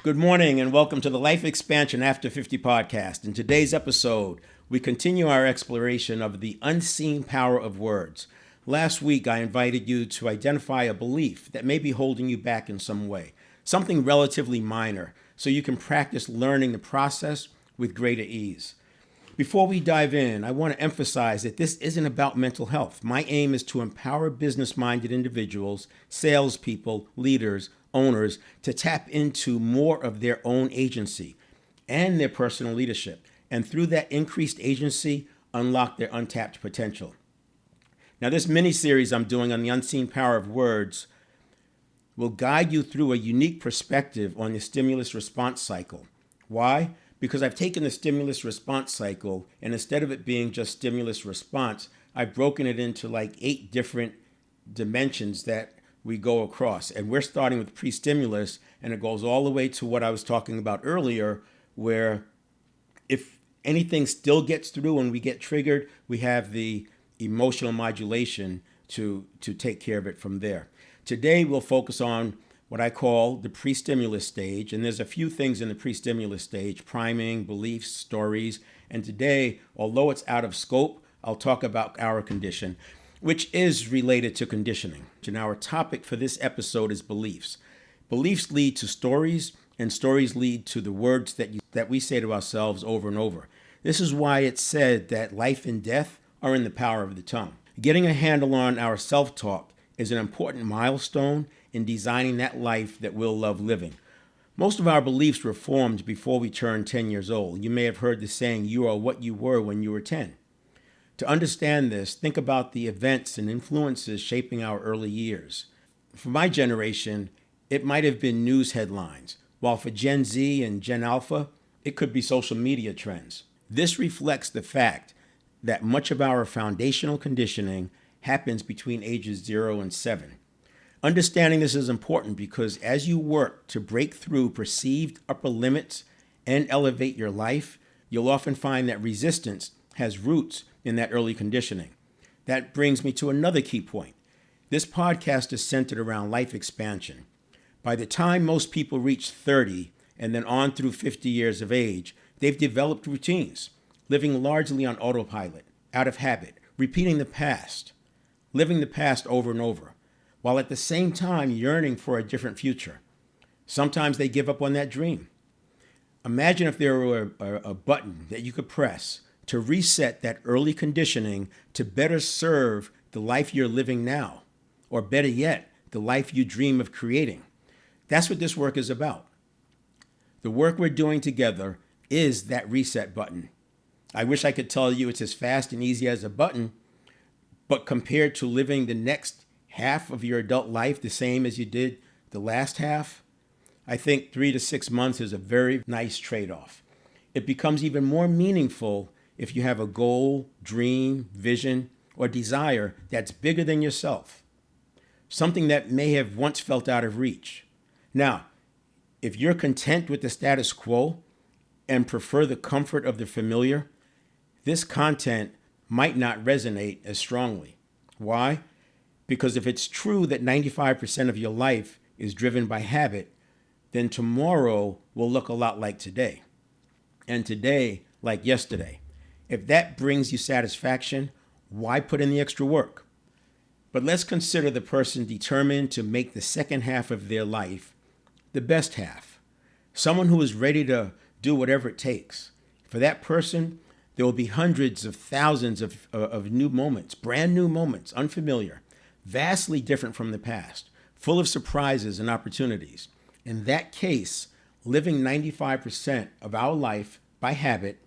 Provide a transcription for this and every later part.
Good morning and welcome to the Life Expansion After 50 podcast. In today's episode, we continue our exploration of the unseen power of words. Last week, I invited you to identify a belief that may be holding you back in some way, something relatively minor, so you can practice learning the process with greater ease. Before we dive in, I want to emphasize that this isn't about mental health. My aim is to empower business-minded individuals, salespeople, leaders, owners to tap into more of their own agency and their personal leadership, and through that increased agency, unlock their untapped potential. Now, this mini-series I'm doing on the unseen power of words will guide you through a unique perspective on the stimulus response cycle. Why? Because I've taken the stimulus response cycle, and instead of it being just stimulus response, I've broken it into like 8 different dimensions that we go across. And we're starting with pre-stimulus, and it goes all the way to what I was talking about earlier, where if anything still gets through and we get triggered, we have the emotional modulation to take care of it from there. Today, we'll focus on what I call the pre-stimulus stage. And there's a few things in the pre-stimulus stage: priming, beliefs, stories. And today, although it's out of scope, I'll talk about our condition, which is related to conditioning. And our topic for this episode is beliefs. Beliefs lead to stories, and stories lead to the words that we say to ourselves over and over. This is why it's said that life and death are in the power of the tongue. Getting a handle on our self-talk is an important milestone in designing that life that we'll love living. Most of our beliefs were formed before we turned 10 years old. You may have heard the saying, "You are what you were when you were 10." To understand this, think about the events and influences shaping our early years. For my generation, it might have been news headlines, while for Gen Z and Gen Alpha, it could be social media trends. This reflects the fact that much of our foundational conditioning happens between ages 0 and 7. Understanding this is important because as you work to break through perceived upper limits and elevate your life, you'll often find that resistance has roots in that early conditioning. That brings me to another key point. This podcast is centered around life expansion. By the time most people reach 30 and then on through 50 years of age, they've developed routines, living largely on autopilot, out of habit, repeating the past, living the past over and over, while at the same time yearning for a different future. Sometimes they give up on that dream. Imagine if there were a button that you could press to reset that early conditioning to better serve the life you're living now, or better yet, the life you dream of creating. That's what this work is about. The work we're doing together is that reset button. I wish I could tell you it's as fast and easy as a button, but compared to living the next half of your adult life the same as you did the last half, I think 3 to 6 months is a very nice trade-off. It becomes even more meaningful if you have a goal, dream, vision, or desire that's bigger than yourself, something that may have once felt out of reach. Now, if you're content with the status quo and prefer the comfort of the familiar, this content might not resonate as strongly. Why? Because if it's true that 95% of your life is driven by habit, then tomorrow will look a lot like today, and today like yesterday. If that brings you satisfaction, why put in the extra work? But let's consider the person determined to make the second half of their life the best half. Someone who is ready to do whatever it takes. For that person, there will be hundreds of thousands of new moments, brand new moments, unfamiliar, vastly different from the past, full of surprises and opportunities. In that case, living 95% of our life by habit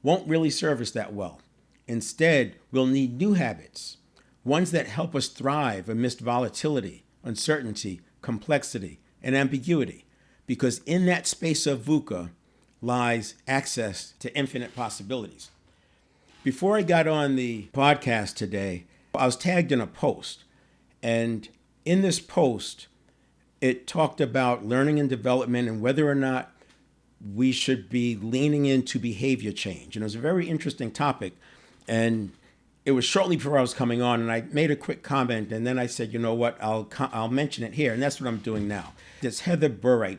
won't really serve us that well. Instead, we'll need new habits, ones that help us thrive amidst volatility, uncertainty, complexity, and ambiguity, because in that space of VUCA lies access to infinite possibilities. Before I got on the podcast today, I was tagged in a post, and in this post, it talked about learning and development and whether or not we should be leaning into behavior change. And it was a very interesting topic. And it was shortly before I was coming on, and I made a quick comment, and then I said, you know what, I'll mention it here, and that's what I'm doing now. It's 𝘁𝗵𝗶𝗀𝗶, Burright,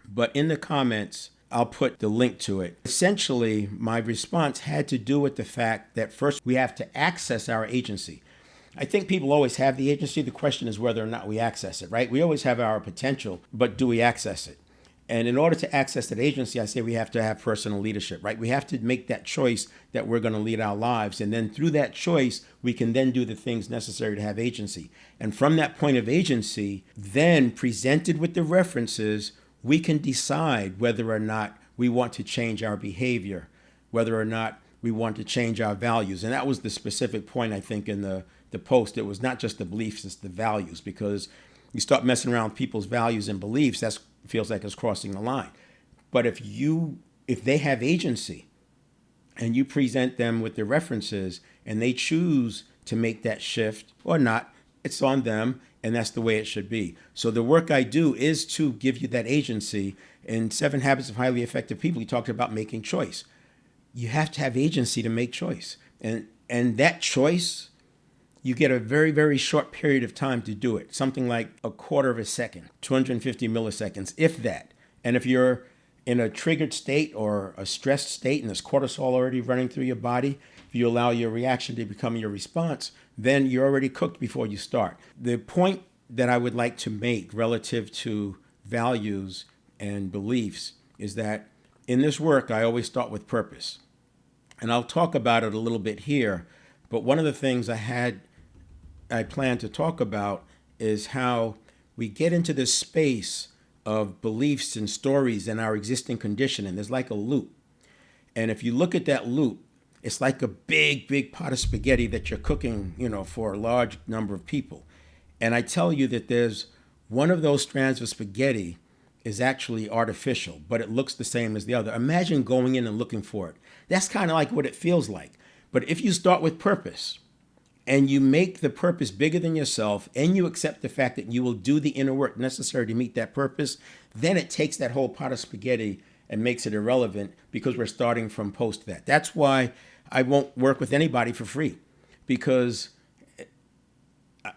but in the comments, I'll put the link to it. Essentially, my response had to do with the fact that first we have to access our agency. I think people always have the agency. The question is whether or not we access it, right? We always have our potential, but do we access it? And in order to access that agency, I say we have to have personal leadership, right? We have to make that choice that we're going to lead our lives. And then through that choice, we can then do the things necessary to have agency. And from that point of agency, then presented with the references, we can decide whether or not we want to change our behavior, whether or not we want to change our values. And that was the specific point, I think, in the post. It was not just the beliefs, it's the values, because you start messing around with people's values and beliefs, that feels like it's crossing the line. But if they have agency and you present them with the references and they choose to make that shift or not, it's on them, and that's the way it should be. So the work I do is to give you that agency. In 7 Habits of Highly Effective People, he talked about making choice. You have to have agency to make choice. And that choice, you get a very, very short period of time to do it. Something like a quarter of a second, 250 milliseconds, if that. And if you're in a triggered state or a stressed state and there's cortisol already running through your body, if you allow your reaction to become your response, then you're already cooked before you start. The point that I would like to make relative to values and beliefs is that in this work, I always start with purpose. And I'll talk about it a little bit here, but one of the things I plan to talk about is how we get into this space of beliefs and stories and our existing conditioning. There's like a loop. And if you look at that loop, it's like a big, big pot of spaghetti that you're cooking, for a large number of people. And I tell you that there's one of those strands of spaghetti is actually artificial, but it looks the same as the other. Imagine going in and looking for it. That's kind of like what it feels like. But if you start with purpose, and you make the purpose bigger than yourself, and you accept the fact that you will do the inner work necessary to meet that purpose, then it takes that whole pot of spaghetti and makes it irrelevant, because we're starting from post that. That's why I won't work with anybody for free, because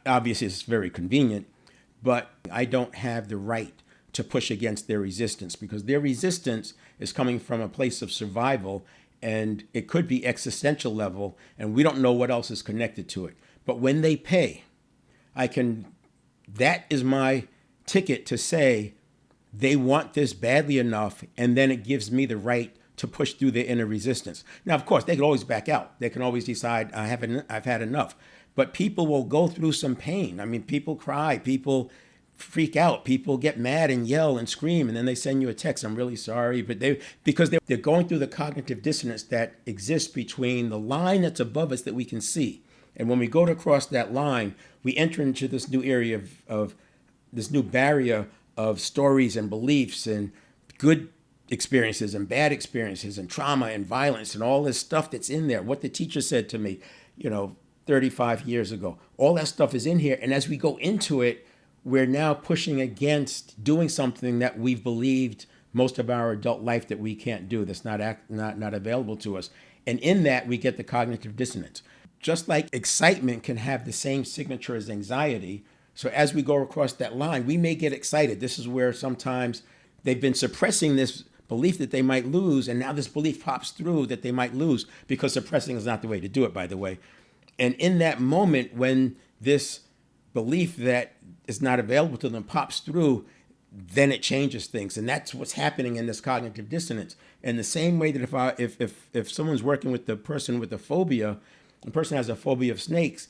obviously it's very convenient, but I don't have the right to push against their resistance, because their resistance is coming from a place of survival, and it could be existential level, and we don't know what else is connected to it. But when they pay, that is my ticket to say they want this badly enough, and then it gives me the right to push through their inner resistance. Now, of course, they can always back out. They can always decide, I've had enough. But people will go through some pain. I mean, people cry, people freak out, people get mad and yell and scream, and then they send you a text, I'm really sorry, but because they're going through the cognitive dissonance that exists between the line that's above us that we can see. And when we go to cross that line, we enter into this new area of this new barrier of stories and beliefs and good experiences and bad experiences and trauma and violence and all this stuff that's in there. What the teacher said to me, 35 years ago, all that stuff is in here. And as we go into it, we're now pushing against doing something that we've believed most of our adult life that we can't do, that's not available to us. And in that, we get the cognitive dissonance. Just like excitement can have the same signature as anxiety, so as we go across that line, we may get excited. This is where sometimes they've been suppressing this belief that they might lose, and now this belief pops through that they might lose, because suppressing is not the way to do it, by the way. And in that moment, when this belief that is not available to them pops through, then it changes things. And that's what's happening in this cognitive dissonance. In the same way that if someone's working with the person with a phobia, the person has a phobia of snakes,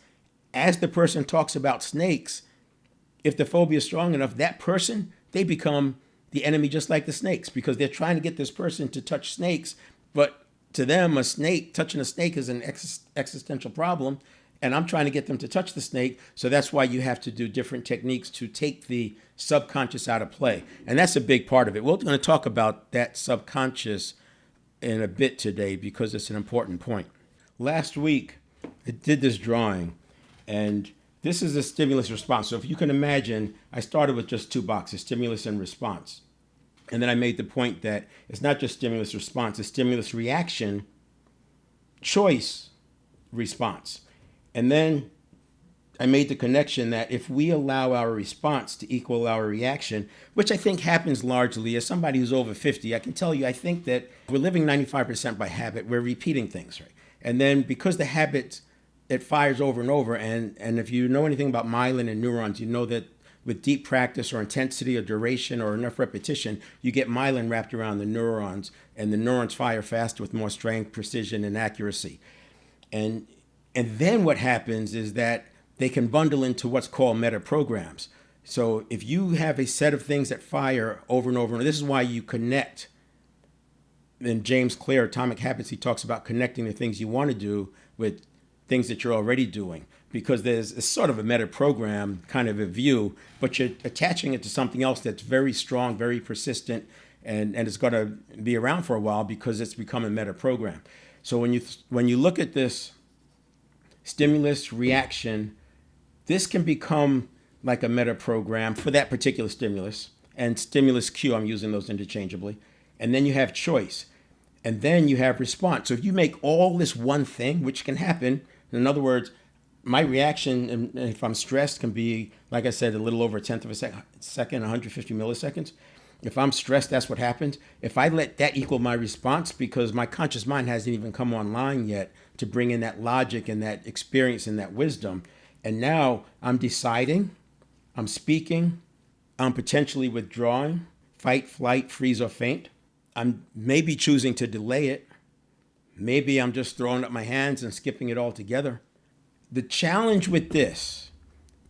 as the person talks about snakes, if the phobia is strong enough, that person, they become the enemy just like the snakes, because they're trying to get this person to touch snakes. But to them, touching a snake is an existential problem. And I'm trying to get them to touch the snake. So that's why you have to do different techniques to take the subconscious out of play. And that's a big part of it. We're going to talk about that subconscious in a bit today, because it's an important point. Last week, I did this drawing, and this is a stimulus response. So if you can imagine, I started with just 2 boxes, stimulus and response. And then I made the point that it's not just stimulus response, it's stimulus reaction, choice, response. And then I made the connection that if we allow our response to equal our reaction, which I think happens largely as somebody who's over 50, I can tell you, I think that we're living 95% by habit. We're repeating things, right? And then because the habit, it fires over and over. And if you know anything about myelin and neurons, you know that with deep practice or intensity or duration or enough repetition, you get myelin wrapped around the neurons, and the neurons fire faster with more strength, precision, and accuracy. And then what happens is that they can bundle into what's called meta programs. So if you have a set of things that fire over and over, and this is why you connect. In James Clear, Atomic Habits, he talks about connecting the things you want to do with things that you're already doing, because there's a sort of a meta program kind of a view, but you're attaching it to something else that's very strong, very persistent, and it's going to be around for a while because it's become a meta program. So when you look at this stimulus reaction, this can become like a meta program for that particular stimulus, and stimulus cue, I'm using those interchangeably. And then you have choice, and then you have response. So if you make all this one thing, which can happen, in other words, my reaction, if I'm stressed, can be, like I said, a little over a tenth of a second, 150 milliseconds. If I'm stressed, that's what happens. If I let that equal my response, because my conscious mind hasn't even come online yet to bring in that logic and that experience and that wisdom, and now I'm deciding, I'm speaking, I'm potentially withdrawing, fight, flight, freeze, or faint. I'm maybe choosing to delay it. Maybe I'm just throwing up my hands and skipping it altogether. The challenge with this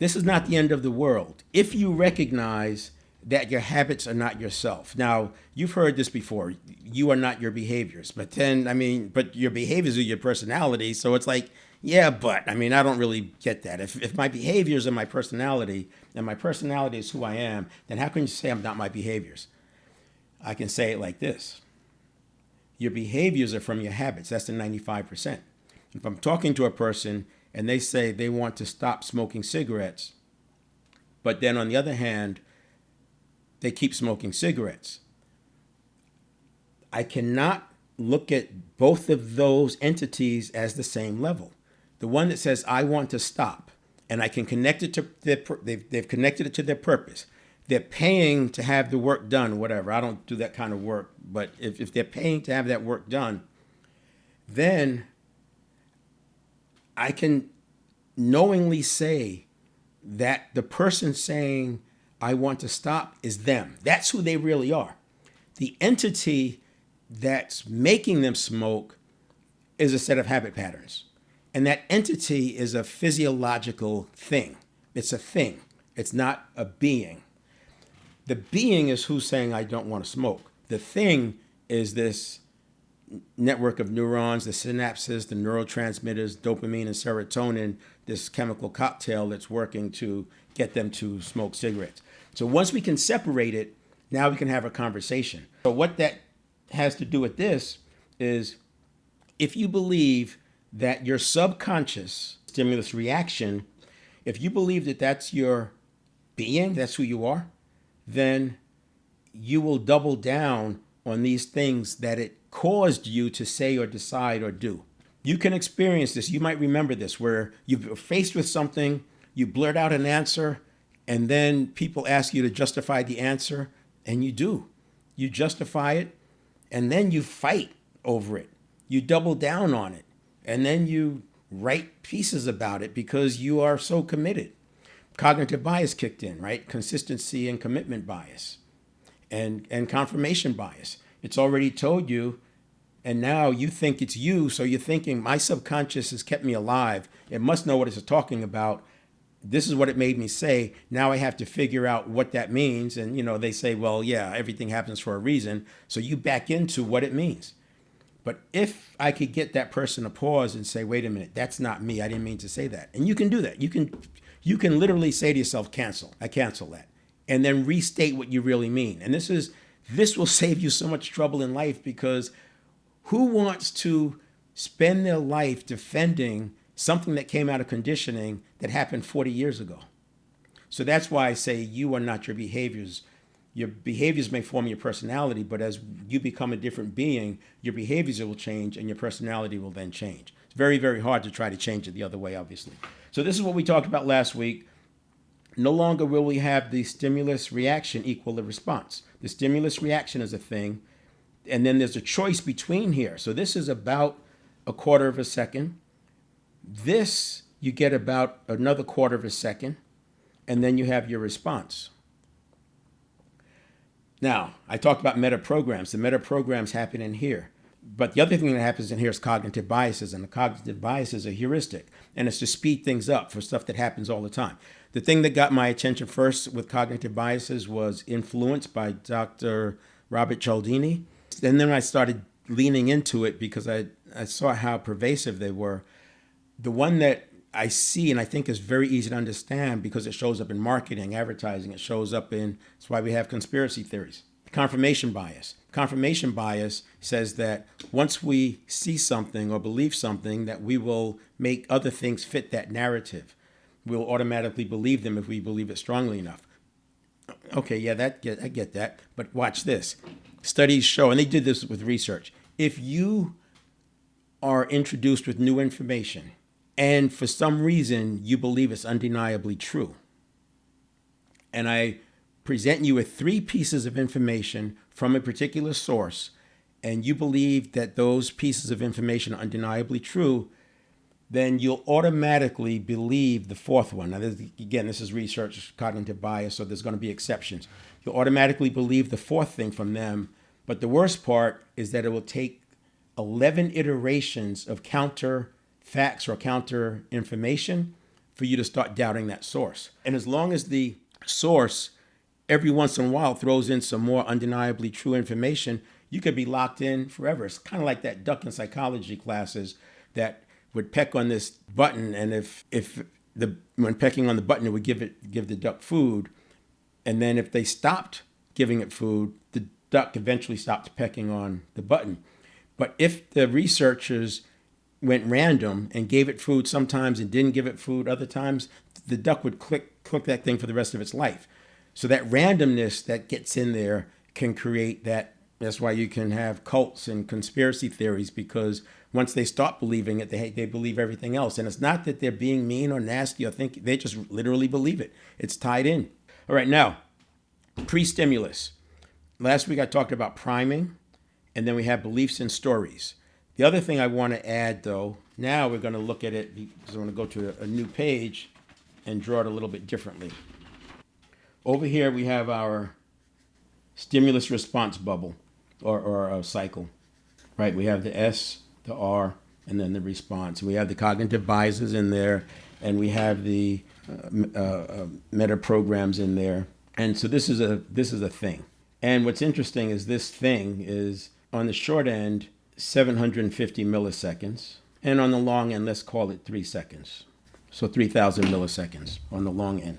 is not the end of the world if you recognize that your habits are not yourself. Now, you've heard this before. You are not your behaviors. But your behaviors are your personality. So it's like, yeah, but, I don't really get that. If my behaviors are my personality, and my personality is who I am, then how can you say I'm not my behaviors? I can say it like this. Your behaviors are from your habits. That's the 95%. If I'm talking to a person and they say they want to stop smoking cigarettes, but then on the other hand, they keep smoking cigarettes, I cannot look at both of those entities as the same level. The one that says, I want to stop, and I can connect it to they've connected it to their purpose. They're paying to have the work done, whatever. I don't do that kind of work. But if they're paying to have that work done, then I can knowingly say that the person saying, I want to stop, is them. That's who they really are. The entity that's making them smoke is a set of habit patterns. And that entity is a physiological thing. It's a thing. It's not a being. The being is who's saying, I don't want to smoke. The thing is this network of neurons, the synapses, the neurotransmitters, dopamine and serotonin, this chemical cocktail that's working to get them to smoke cigarettes. So once we can separate it, now we can have a conversation. So what that has to do with this is, if you believe that your subconscious stimulus reaction, if you believe that that's your being, that's who you are, then you will double down on these things that it caused you to say or decide or do. You can experience this. You might remember this, where you're faced with something, you blurt out an answer, and then people ask you to justify the answer, and you do. You justify it, and then you fight over it. You double down on it, and then you write pieces about it because you are so committed. Cognitive bias kicked in, right? Consistency and commitment bias, and confirmation bias. It's already told you, and now you think it's you, so you're thinking, my subconscious has kept me alive. It must know what it's talking about. This is what it made me say. Now I have to figure out what that means. And, they say, well, yeah, everything happens for a reason. So you back into what it means. But if I could get that person to pause and say, wait a minute, that's not me. I didn't mean to say that. And you can do that. You can literally say to yourself, cancel. I cancel that. And then restate what you really mean. And this will save you so much trouble in life, because who wants to spend their life defending something that came out of conditioning that happened 40 years ago? So that's why I say you are not your behaviors. Your behaviors may form your personality, but as you become a different being, your behaviors will change and your personality will then change. It's very, very hard to try to change it the other way, obviously. So this is what we talked about last week. No longer will we have the stimulus reaction equal the response. The stimulus reaction is a thing, and then there's a choice between here. So this is about a quarter of a second. This, you get about another quarter of a second, and then you have your response. Now, I talked about meta-programs. The meta-programs happen in here. But the other thing that happens in here is cognitive biases, and the cognitive biases are heuristic, and it's to speed things up for stuff that happens all the time. The thing that got my attention first with cognitive biases was Influence by Dr. Robert Cialdini. And then I started leaning into it because I saw how pervasive they were. The one that I see and I think is very easy to understand because it shows up in marketing, advertising, it shows up in, that's why we have conspiracy theories. Confirmation bias. Confirmation bias says that once we see something or believe something, that we will make other things fit that narrative. We'll automatically believe them if we believe it strongly enough. Okay, yeah, I get that. But watch this. Studies show, and they did this with research, if you are introduced with new information and for some reason you believe it's undeniably true, and I present you with 3 pieces of information from a particular source, and you believe that those pieces of information are undeniably true, then you'll automatically believe the 4th one. Now, this is research, cognitive bias, so there's going to be exceptions. You'll automatically believe the 4th thing from them, but the worst part is that it will take 11 iterations of counter facts or counter information for you to start doubting that source. And as long as the source every once in a while throws in some more undeniably true information, you could be locked in forever. It's kind of like that duck in psychology classes that would peck on this button, and when pecking on the button, it would give the duck food, and then if they stopped giving it food, the duck eventually stopped pecking on the button. But if the researchers went random and gave it food sometimes and didn't give it food other times, the duck would click that thing for the rest of its life. So that randomness that gets in there can create that. That's why you can have cults and conspiracy theories, because once they stop believing it, they believe everything else. And it's not that they're being mean or nasty or think, they just literally believe it. It's tied in. All right, now, pre-stimulus. Last week I talked about priming, and then we have beliefs and stories. The other thing I want to add, though, now we're going to look at it because I'm going to go to a new page and draw it a little bit differently. Over here we have our stimulus response bubble or cycle, right? We have the S, the R, and then the response. We have the cognitive biases in there, and we have the meta programs in there. And so this is a thing. And what's interesting is this thing is on the short end 750 milliseconds, and on the long end, let's call it 3 seconds. So 3,000 milliseconds on the long end.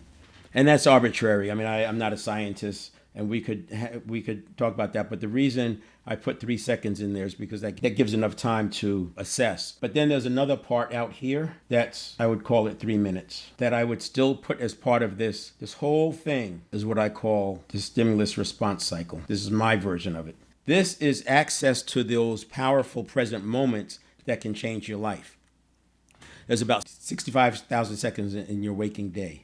And that's arbitrary. I mean, I'm not a scientist, and we could talk about that. But the reason I put 3 seconds in there is because that gives enough time to assess. But then there's another part out here that's, I would call it 3 minutes, that I would still put as part of this. This whole thing is what I call the stimulus response cycle. This is my version of it. This is access to those powerful present moments that can change your life. There's about 65,000 seconds in your waking day.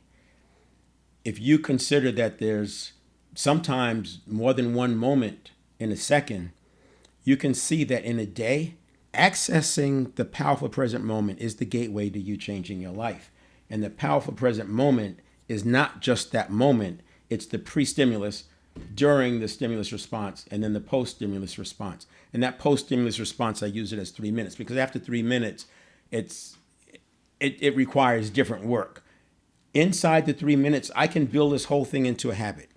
If you consider that there's sometimes more than one moment in a second, you can see that in a day, accessing the powerful present moment is the gateway to you changing your life. And the powerful present moment is not just that moment, it's the pre-stimulus, during the stimulus response, and then the post-stimulus response. And that post-stimulus response, I use it as 3 minutes, because after 3 minutes, it requires different work. Inside the 3 minutes, I can build this whole thing into a habit.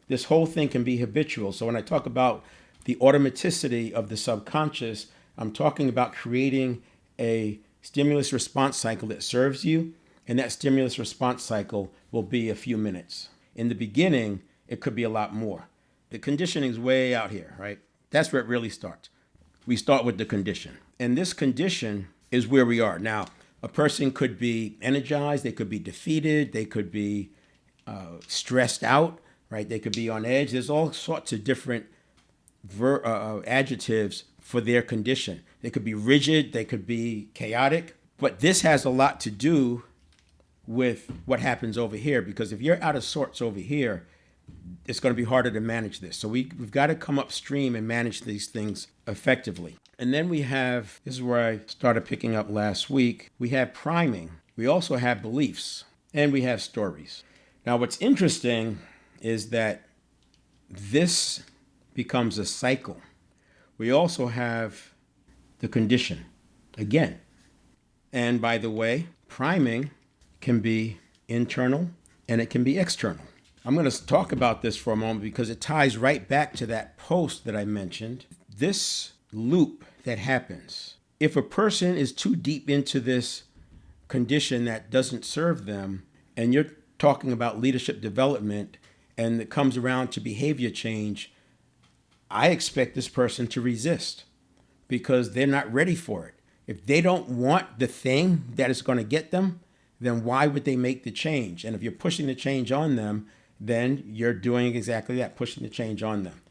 This whole thing can be habitual. So when I talk about the automaticity of the subconscious, I'm talking about creating a stimulus response cycle that serves you, and that stimulus response cycle will be a few minutes. In the beginning, it could be a lot more. The conditioning is way out here, right? That's where it really starts. We start with the condition. And this condition is where we are. Now, a person could be energized, they could be defeated, they could be stressed out, right? They could be on edge. There's all sorts of different adjectives for their condition. They could be rigid, they could be chaotic, but this has a lot to do with what happens over here, because if you're out of sorts over here, it's going to be harder to manage this. So we've got to come upstream and manage these things effectively. And then we have, this is where I started picking up last week, we have priming. We also have beliefs, and we have stories. Now, what's interesting is that this becomes a cycle. We also have the condition again. And by the way, priming can be internal and it can be external. I'm going to talk about this for a moment because it ties right back to that post that I mentioned. This loop that happens, if a person is too deep into this condition that doesn't serve them, and you're talking about leadership development and it comes around to behavior change, I expect this person to resist because they're not ready for it. If they don't want the thing that is going to get them, then why would they make the change? And if you're pushing the change on them, then you're doing exactly that, pushing the change on them.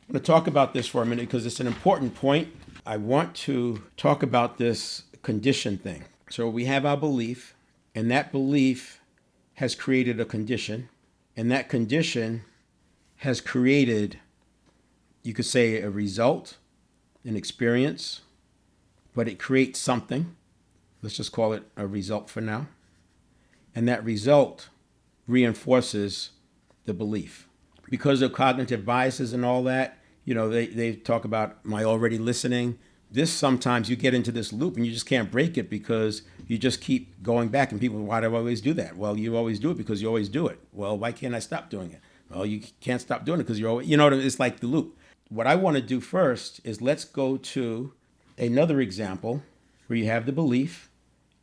I'm going to talk about this for a minute because it's an important point. I want to talk about this condition thing. So we have our belief, and that belief has created a condition, and that condition has created, you could say, a result, an experience, but it creates something. Let's just call it a result for now. And that result reinforces the belief. Because of cognitive biases and all that, they talk about, am I already listening? This, sometimes you get into this loop and you just can't break it because you just keep going back, and people, why do I always do that? Well, you always do it because you always do it. Well, why can't I stop doing it? Well, you can't stop doing it because you're always, it's like the loop. What I want to do first is let's go to another example where you have the belief,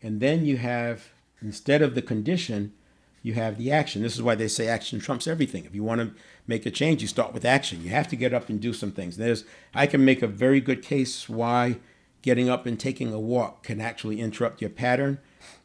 and then you have, instead of the condition, you have the action. This is why they say action trumps everything. If you want to make a change, you start with action. You have to get up and do some things. I can make a very good case why getting up and taking a walk can actually interrupt your pattern.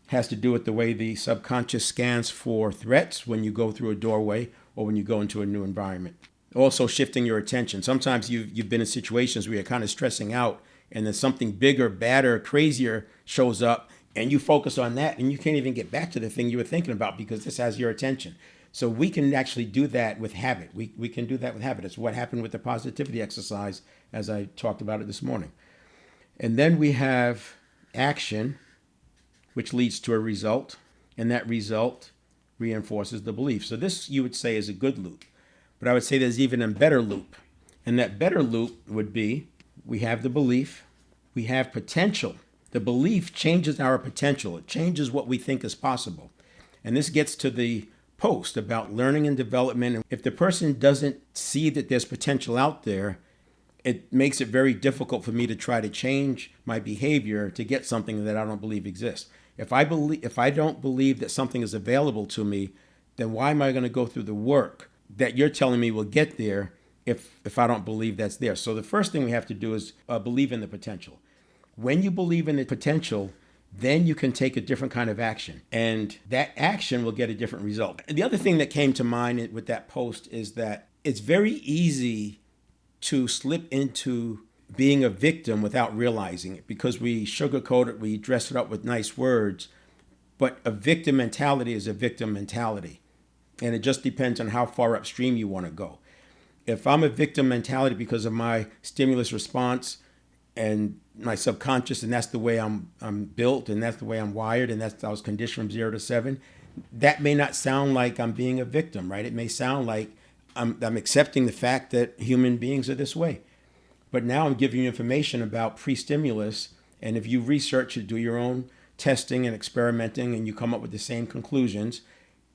It has to do with the way the subconscious scans for threats when you go through a doorway or when you go into a new environment. Also shifting your attention. Sometimes you've been in situations where you're kind of stressing out and then something bigger, badder, crazier shows up, and you focus on that, and you can't even get back to the thing you were thinking about because this has your attention. So we can actually do that with habit. We can do that with habit. It's what happened with the positivity exercise, as I talked about it this morning. And then we have action, which leads to a result, and that result reinforces the belief. So this, you would say, is a good loop. But I would say there's even a better loop. And that better loop would be, we have the belief, we have potential. The belief changes our potential. It changes what we think is possible. And this gets to the post about learning and development. If the person doesn't see that there's potential out there, it makes it very difficult for me to try to change my behavior to get something that I don't believe exists. If I don't believe that something is available to me, then why am I going to go through the work that you're telling me will get there if I don't believe that's there? So the first thing we have to do is believe in the potential. When you believe in the potential, then you can take a different kind of action, and that action will get a different result. And the other thing that came to mind with that post is that it's very easy to slip into being a victim without realizing it because we sugarcoat it, we dress it up with nice words, but a victim mentality is a victim mentality, and it just depends on how far upstream you want to go. If I'm a victim mentality because of my stimulus response and my subconscious, and that's the way I'm built, and that's the way I'm wired, and I was conditioned from 0 to 7, that may not sound like I'm being a victim, right? It may sound like I'm accepting the fact that human beings are this way. But now I'm giving you information about pre-stimulus, and if you research it, do your own testing and experimenting, and you come up with the same conclusions,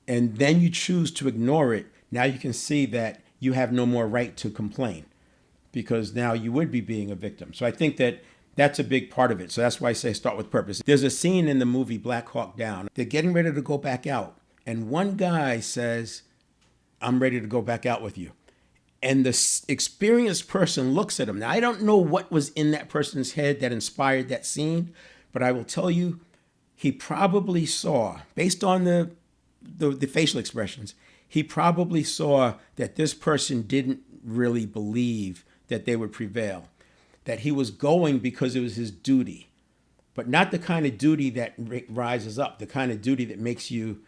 and then you choose to ignore it, now you can see that you have no more right to complain, because now you would be being a victim. So I think that that's a big part of it. So that's why I say start with purpose. There's a scene in the movie Black Hawk Down. They're getting ready to go back out. And one guy says, I'm ready to go back out with you. And the experienced person looks at him. Now, I don't know what was in that person's head that inspired that scene, but I will tell you, he probably saw, based on the facial expressions, He probably saw that this person didn't really believe that they would prevail, that he was going because it was his duty, but not the kind of duty that rises up, the kind of duty that makes you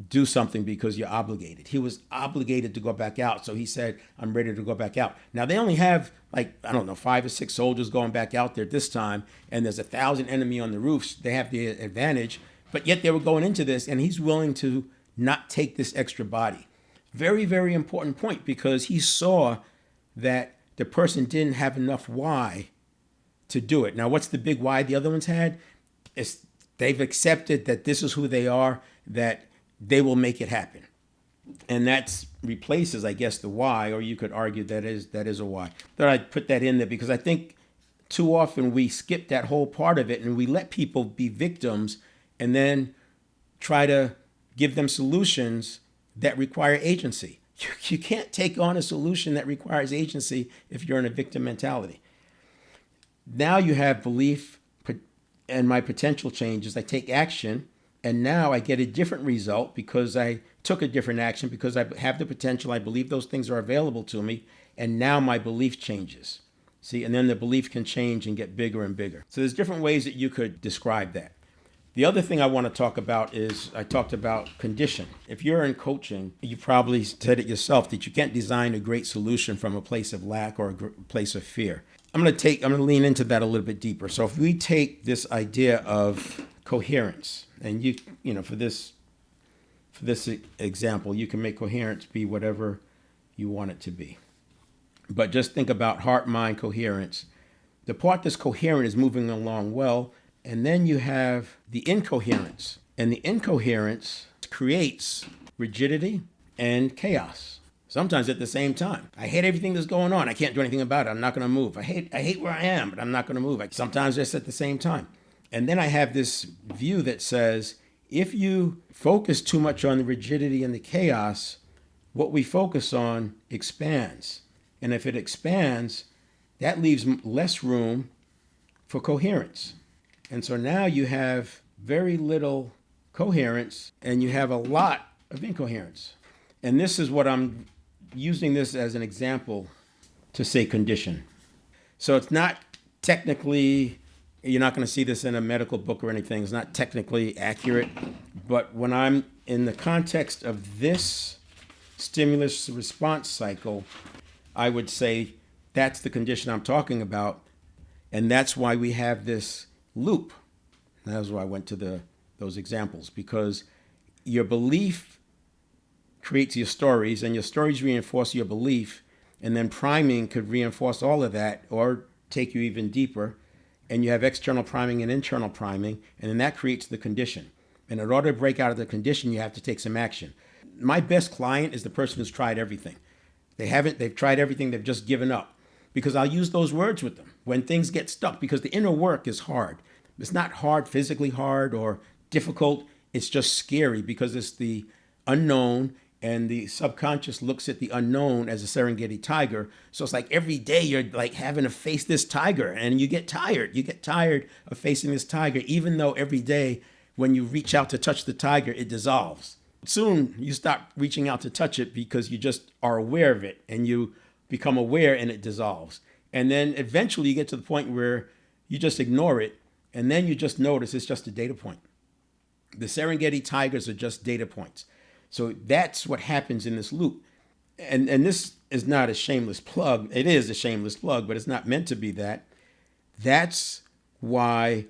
do something because you're obligated. He was obligated to go back out. So he said, I'm ready to go back out. Now they only have 5 or 6 soldiers going back out there this time. And there's 1,000 enemy on the roofs. They have the advantage, but yet they were going into this and he's willing to not take this extra body. Very, very important point, because he saw that the person didn't have enough why to do it. Now, what's the big why the other ones had? It's they've accepted that this is who they are, that they will make it happen. And that replaces, I guess, the why, or you could argue that is a why. But I put that in there because I think too often we skip that whole part of it and we let people be victims and then try to give them solutions that require agency. You can't take on a solution that requires agency if you're in a victim mentality. Now you have belief and my potential changes. I take action, and now I get a different result because I took a different action, because I have the potential. I believe those things are available to me, and now my belief changes. See, and then the belief can change and get bigger and bigger. So there's different ways that you could describe that. The other thing I want to talk about is I talked about condition. If you're in coaching, you probably said it yourself that you can't design a great solution from a place of lack or a place of fear. I'm going to lean into that a little bit deeper. So if we take this idea of coherence, and for this example, you can make coherence be whatever you want it to be. But just think about heart-mind coherence. The part that's coherent is moving along well, and then you have the incoherence. And the incoherence creates rigidity and chaos, sometimes at the same time. I hate everything that's going on. I can't do anything about it. I'm not going to move. I hate where I am, but I'm not going to move. Sometimes it's at the same time. And then I have this view that says, if you focus too much on the rigidity and the chaos, what we focus on expands. And if it expands, that leaves less room for coherence. And so now you have very little coherence and you have a lot of incoherence. And this is what I'm using this as an example to say condition. So it's not technically, you're not going to see this in a medical book or anything. It's not technically accurate. But when I'm in the context of this stimulus response cycle, I would say that's the condition I'm talking about. And that's why we have this loop. That's why I went to those examples, because your belief creates your stories and your stories reinforce your belief, and then priming could reinforce all of that or take you even deeper. And you have external priming and internal priming, and then that creates the condition. And in order to break out of the condition, you have to take some action. My best client is the person who's tried everything. They've tried everything, they've just given up. Because I'll use those words with them when things get stuck, because the inner work is hard. It's not hard, physically hard or difficult. It's just scary because it's the unknown, and the subconscious looks at the unknown as a Serengeti tiger. So it's like every day you're like having to face this tiger, and you get tired. You get tired of facing this tiger, even though every day when you reach out to touch the tiger, it dissolves. Soon you stop reaching out to touch it because you just are aware of it, and you become aware and it dissolves. And then eventually you get to the point where you just ignore it, and then you just notice it's just a data point. The Serengeti tigers are just data points. So that's what happens in this loop. And this is not a shameless plug. It is a shameless plug, but it's not meant to be that. That's why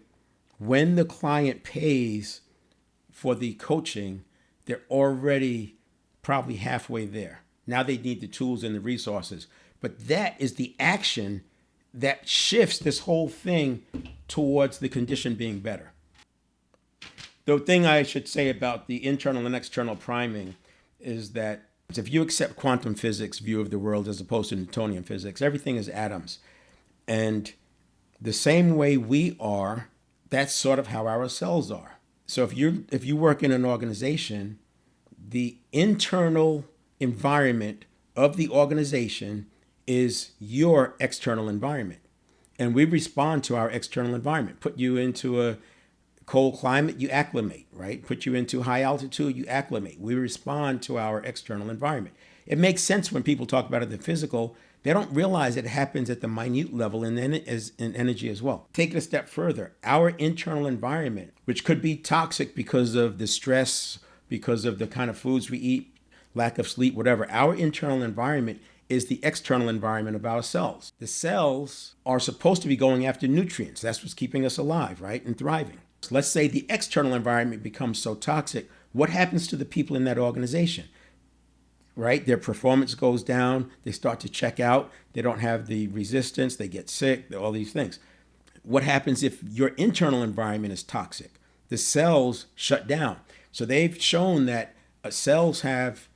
when the client pays for the coaching, they're already probably halfway there. Now they need the tools and the resources. But that is the action that shifts this whole thing towards the condition being better. The thing I should say about the internal and external priming is that if you accept quantum physics view of the world as opposed to Newtonian physics, everything is atoms. And the same way we are, that's sort of how our cells are. So if you work in an organization, the internal environment of the organization is your external environment. And we respond to our external environment. Put you into a Cold climate, you acclimate, right? Put you into high altitude, you acclimate. We respond to our external environment. It makes sense when people talk about it in the physical. They don't realize it happens at the minute level in energy as well. Take it a step further. Our internal environment, which could be toxic because of the stress, because of the kind of foods we eat, lack of sleep, whatever, our internal environment is the external environment of our cells. The cells are supposed to be going after nutrients. That's what's keeping us alive, right? And thriving. So let's say the external environment becomes so toxic. What happens to the people in that organization? Right? Their performance goes down. They start to check out. They don't have the resistance. They get sick, all these things. What happens if your internal environment is toxic? The cells shut down. So they've shown that cells have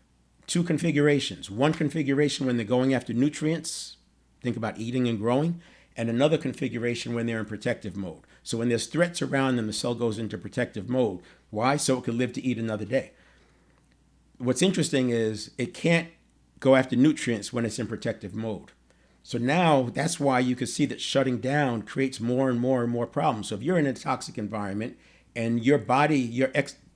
two configurations. One configuration when they're going after nutrients, think about eating and growing, and another configuration when they're in protective mode. So when there's threats around them, the cell goes into protective mode. Why? So it can live to eat another day. What's interesting is it can't go after nutrients when it's in protective mode. So now that's why you can see that shutting down creates more and more and more problems. So if you're in a toxic environment and your body,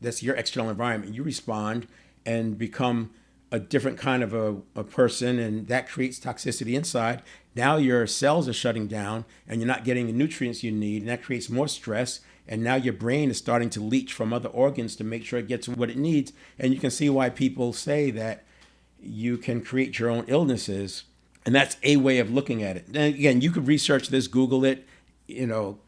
that's your external environment, you respond and become a different kind of a person, and that creates toxicity inside. Now your cells are shutting down and you're not getting the nutrients you need, and that creates more stress. And now your brain is starting to leach from other organs to make sure it gets what it needs. And you can see why people say that you can create your own illnesses. And that's a way of looking at it. And again, you could research this, Google it,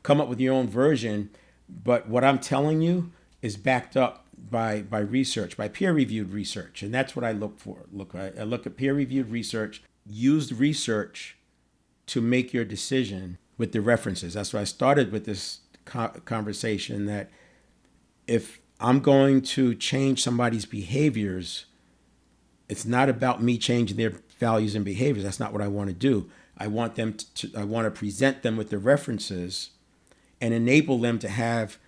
come up with your own version. But what I'm telling you is backed up by research, by peer-reviewed research. And that's what I look for. I look at peer-reviewed research, used research to make your decision with the references. That's why I started with this conversation, that if I'm going to change somebody's behaviors, it's not about me changing their values and behaviors. That's not what I want to do. I want to present them with the references and enable them to have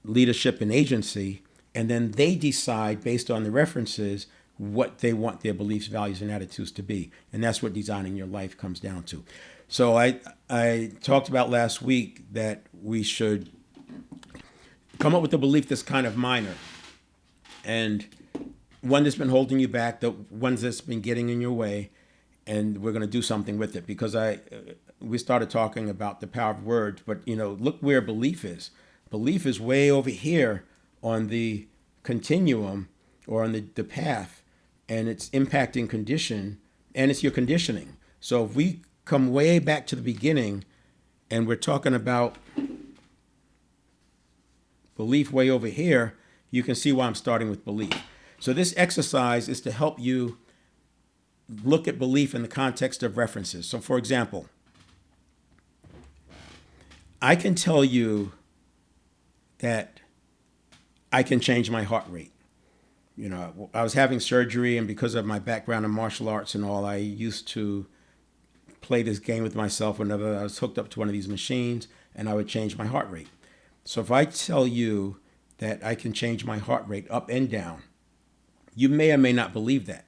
leadership and agency, and then they decide based on the references what they want their beliefs, values, and attitudes to be. And that's what designing your life comes down to. So I talked about last week that we should come up with a belief that's kind of minor, and one that's been holding you back, the ones that's been getting in your way, and we're going to do something with it. Because we started talking about the power of words, but look where belief is. Belief is way over here on the continuum or on the path, and it's impacting condition, and it's your conditioning. So if we come way back to the beginning and we're talking about belief way over here, you can see why I'm starting with belief. So this exercise is to help you look at belief in the context of references. So for example, I can tell you that I can change my heart rate. I was having surgery, and because of my background in martial arts and all, I used to play this game with myself whenever I was hooked up to one of these machines, and I would change my heart rate. So if I tell you that I can change my heart rate up and down, you may or may not believe that.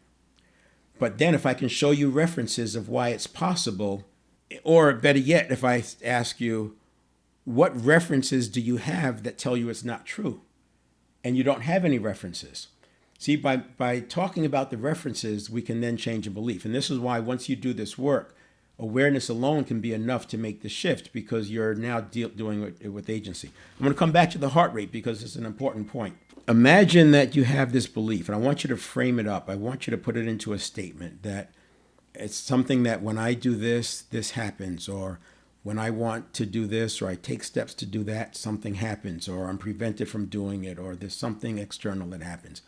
But then if I can show you references of why it's possible, or better yet, if I ask you, what references do you have that tell you it's not true? And you don't have any references. See, by talking about the references, we can then change a belief. And this is why once you do this work, awareness alone can be enough to make the shift, because you're now doing it with agency. I'm going to come back to the heart rate because it's an important point. Imagine that you have this belief, and I want you to frame it up. I want you to put it into a statement that it's something that when I do this, this happens, or when I want to do this, or I take steps to do that, something happens, or I'm prevented from doing it, or there's something external that happens.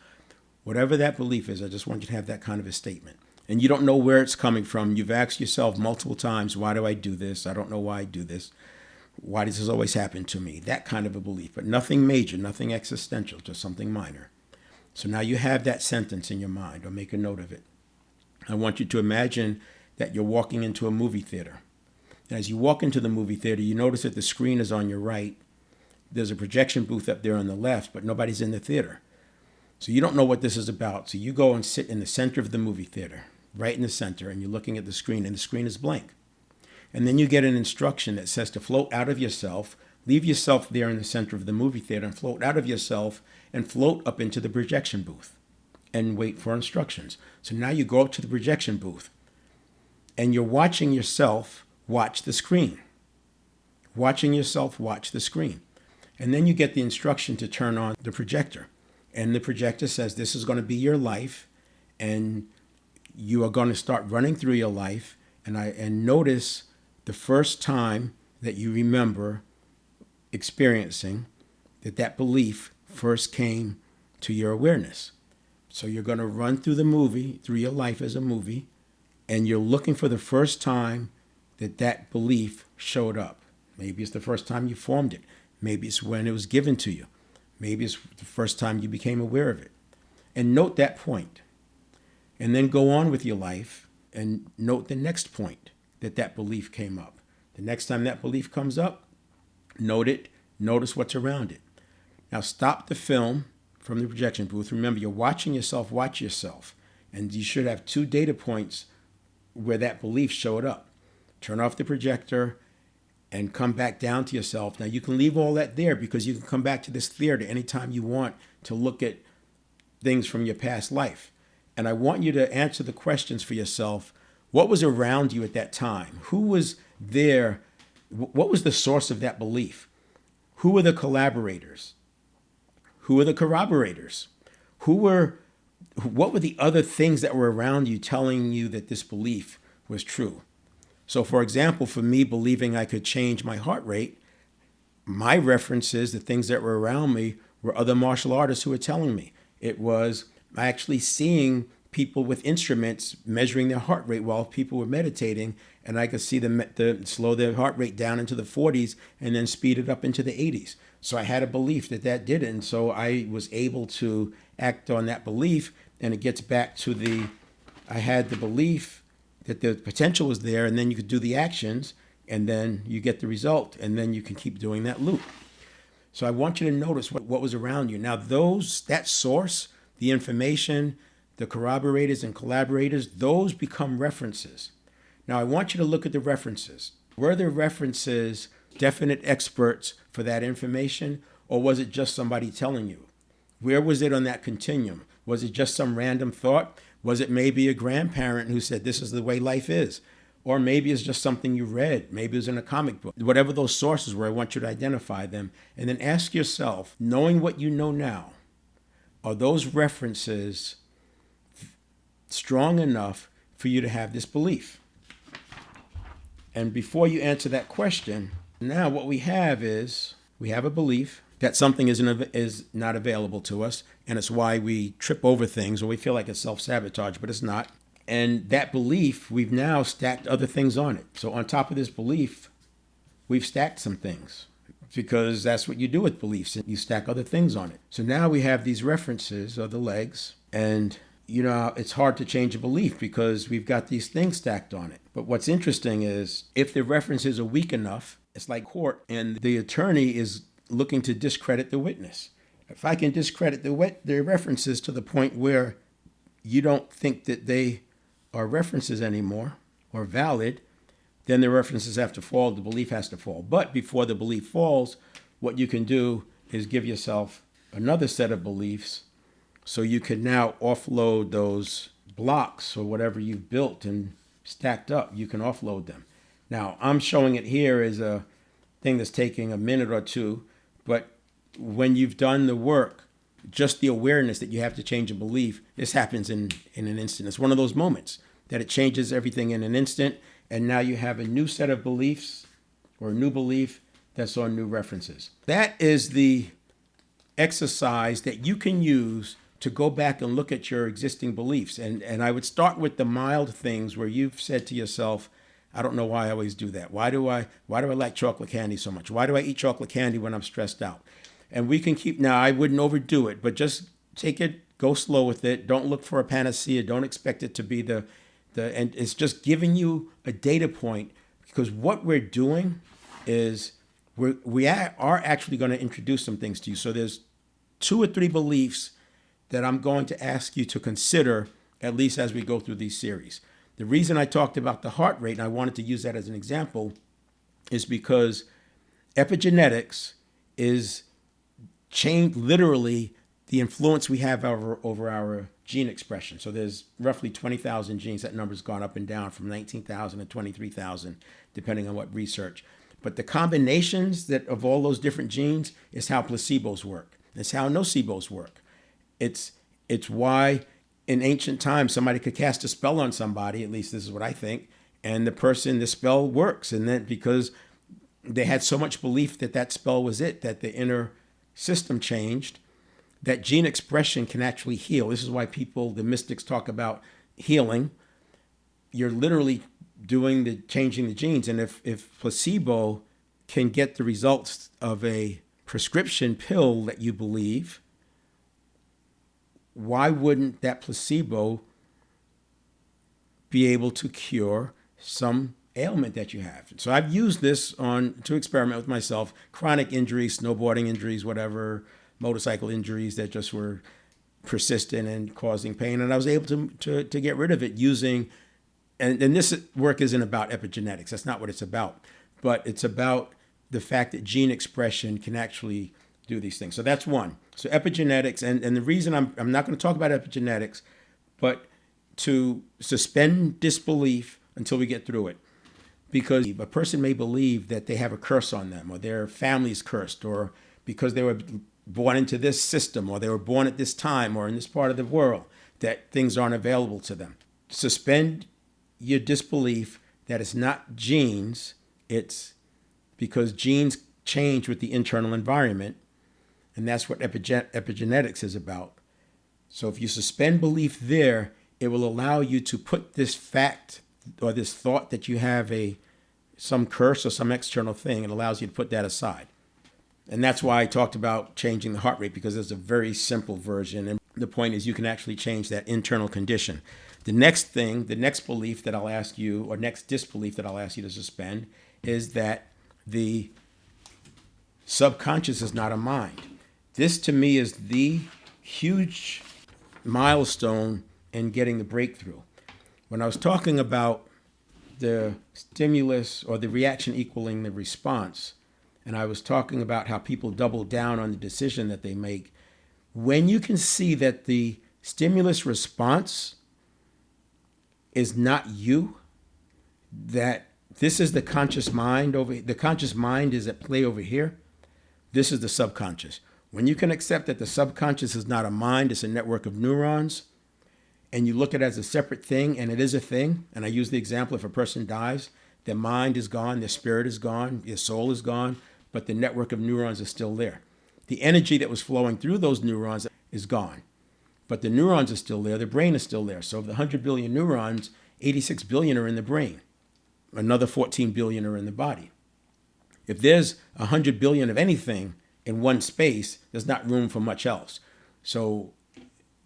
Whatever that belief is, I just want you to have that kind of a statement. And you don't know where it's coming from. You've asked yourself multiple times, why do I do this? I don't know why I do this. Why does this always happen to me? That kind of a belief, but nothing major, nothing existential, just something minor. So now you have that sentence in your mind, or make a note of it. I want you to imagine that you're walking into a movie theater. As you walk into the movie theater, you notice that the screen is on your right. There's a projection booth up there on the left, but nobody's in the theater. So you don't know what this is about. So you go and sit in the center of the movie theater, right in the center, and you're looking at the screen, and the screen is blank. And then you get an instruction that says to float out of yourself, Leave yourself there in the center of the movie theater and float out of yourself and float up into the projection booth and wait for instructions. So now you go up to the projection booth and you're watching yourself watch the screen. Watching yourself watch the screen. And then you get the instruction to turn on the projector. And the projector says this is going to be your life, and you are going to start running through your life. And notice the first time that you remember experiencing that belief first came to your awareness. So you're going to run through the movie, through your life as a movie, and you're looking for the first time that belief showed up. Maybe it's the first time you formed it. Maybe it's when it was given to you. Maybe it's the first time you became aware of it. And note that point. And then go on with your life and note the next point that belief came up. The next time that belief comes up, note it. Notice what's around it. Now stop the film from the projection booth. Remember, you're watching yourself watch yourself. And you should have 2 data points where that belief showed up. Turn off the projector and come back down to yourself. Now you can leave all that there because you can come back to this theater anytime you want to look at things from your past life. And I want you to answer the questions for yourself. What was around you at that time? Who was there? What was the source of that belief? Who were the collaborators? Who were the corroborators? What were the other things that were around you telling you that this belief was true? So for example, for me believing I could change my heart rate, my references, the things that were around me, were other martial artists who were telling me. It was actually seeing people with instruments measuring their heart rate while people were meditating, and I could see them slow their heart rate down into the 40s and then speed it up into the 80s. So I had a belief that did it, and so I was able to act on that belief, and it gets back to I had the belief that the potential was there, and then you could do the actions, and then you get the result, and then you can keep doing that loop. So I want you to notice what was around you. Now that source, the information, the corroborators and collaborators, those become references. Now I want you to look at the references. Were the references definite experts for that information, or was it just somebody telling you? Where was it on that continuum? Was it just some random thought? Was it maybe a grandparent who said, this is the way life is? Or maybe it's just something you read. Maybe it was in a comic book. Whatever those sources were, I want you to identify them. And then ask yourself, knowing what you know now, are those references strong enough for you to have this belief? And before you answer that question, now what we have is, we have a belief that something is not available to us, and it's why we trip over things, or we feel like it's self-sabotage, but it's not. And that belief, we've now stacked other things on it. So on top of this belief, we've stacked some things, because that's what you do with beliefs, and you stack other things on it. So now we have these references, or the legs, and it's hard to change a belief because we've got these things stacked on it. But what's interesting is, if the references are weak enough, it's like court, and the attorney is looking to discredit the witness. If I can discredit the references to the point where you don't think that they are references anymore or valid, then the references have to fall, the belief has to fall. But before the belief falls, what you can do is give yourself another set of beliefs so you can now offload those blocks or whatever you've built and stacked up. You can offload them. Now, I'm showing it here as a thing that's taking a minute or two, but when you've done the work, just the awareness that you have to change a belief, this happens in an instant. It's one of those moments that it changes everything in an instant, and now you have a new set of beliefs or a new belief that's on new references. That is the exercise that you can use to go back and look at your existing beliefs. And I would start with the mild things where you've said to yourself, I don't know why I always do that. Why do I like chocolate candy so much? Why do I eat chocolate candy when I'm stressed out? And we can now I wouldn't overdo it, but just take it, go slow with it. Don't look for a panacea. Don't expect it to be and it's just giving you a data point, because what we're doing is we are actually going to introduce some things to you. So there's 2 or 3 beliefs that I'm going to ask you to consider, at least as we go through these series. The reason I talked about the heart rate, and I wanted to use that as an example, is because Epigenetics is literally the influence we have over our gene expression. So there's roughly 20,000 genes. That number's gone up and down from 19,000 to 23,000, depending on what research. But the combinations of all those different genes is how placebos work. It's how nocebos work. It's why in ancient times somebody could cast a spell on somebody, at least this is what I think, and the spell works. And then because they had so much belief that that spell was it, that the inner system changed, that gene expression can actually heal. This is why the mystics talk about healing. You're literally changing the genes. And if placebo can get the results of a prescription pill that you believe, why wouldn't that placebo be able to cure some ailment that you have? So I've used this to experiment with myself, chronic injuries, snowboarding injuries, whatever, motorcycle injuries that just were persistent and causing pain. And I was able to get rid of it using, and this work isn't about epigenetics. That's not what it's about. But it's about the fact that gene expression can actually do these things. So that's one. So epigenetics, and the reason I'm not going to talk about epigenetics, but to suspend disbelief until we get through it. Because a person may believe that they have a curse on them, or their family's cursed, or because they were born into this system, or they were born at this time, or in this part of the world, that things aren't available to them. Suspend your disbelief that it's not genes, it's because genes change with the internal environment, and that's what epigenetics is about. So if you suspend belief there, it will allow you to put this fact or this thought that you have some curse or some external thing. It allows you to put that aside. And that's why I talked about changing the heart rate, because there's a very simple version. And the point is you can actually change that internal condition. The next belief that I'll ask you, or next disbelief that I'll ask you to suspend, is that the subconscious is not a mind. This to me is the huge milestone in getting the breakthrough. When I was talking about the stimulus or the reaction equaling the response, and I was talking about how people double down on the decision that they make, when you can see that the stimulus response is not you, that this is the conscious mind the conscious mind is at play over here, this is the subconscious. When you can accept that the subconscious is not a mind, it's a network of neurons, and you look at it as a separate thing, and it is a thing, and I use the example, if a person dies, their mind is gone, their spirit is gone, their soul is gone, but the network of neurons is still there. The energy that was flowing through those neurons is gone, but the neurons are still there, the brain is still there. So of the 100 billion neurons, 86 billion are in the brain. Another 14 billion are in the body. If there's 100 billion of anything in one space, there's not room for much else. So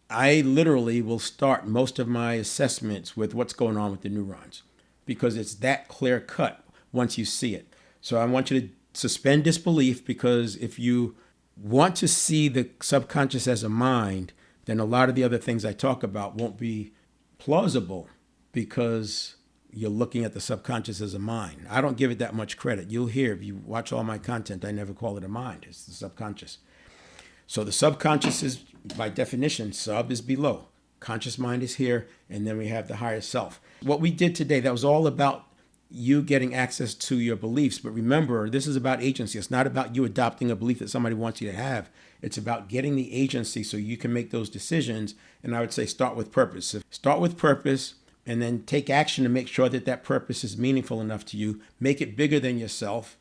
I literally will start most of my assessments with what's going on with the neurons, because it's that clear cut once you see it. So I want you to suspend disbelief, because if you want to see the subconscious as a mind, then a lot of the other things I talk about won't be plausible, because you're looking at the subconscious as a mind. I don't give it that much credit. You'll hear, if you watch all my content, I never call it a mind. It's the subconscious. So the subconscious is, by definition, sub is below. Conscious mind is here, and then we have the higher self. What we did today, that was all about you getting access to your beliefs. But remember, this is about agency. It's not about you adopting a belief that somebody wants you to have. It's about getting the agency so you can make those decisions. And I would say start with purpose. So start with purpose, and then take action to make sure that that purpose is meaningful enough to you. Make it bigger than yourself.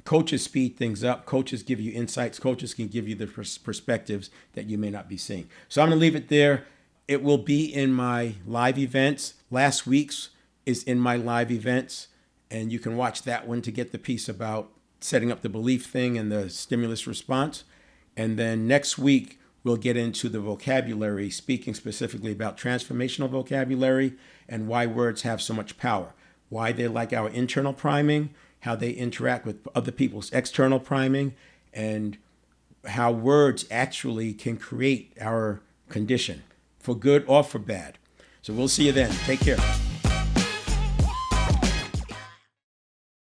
Coaches speed things up. Coaches give you insights. Coaches can give you the perspectives that you may not be seeing. So I'm going to leave it there. It will be in my live events. Last week's is in my live events, and you can watch that one to get the piece about setting up the belief thing and the stimulus response. And then next week, we'll get into the vocabulary, speaking specifically about transformational vocabulary and why words have so much power, why they're like our internal priming, how they interact with other people's external priming, and how words actually can create our condition for good or for bad. So we'll see you then. Take care.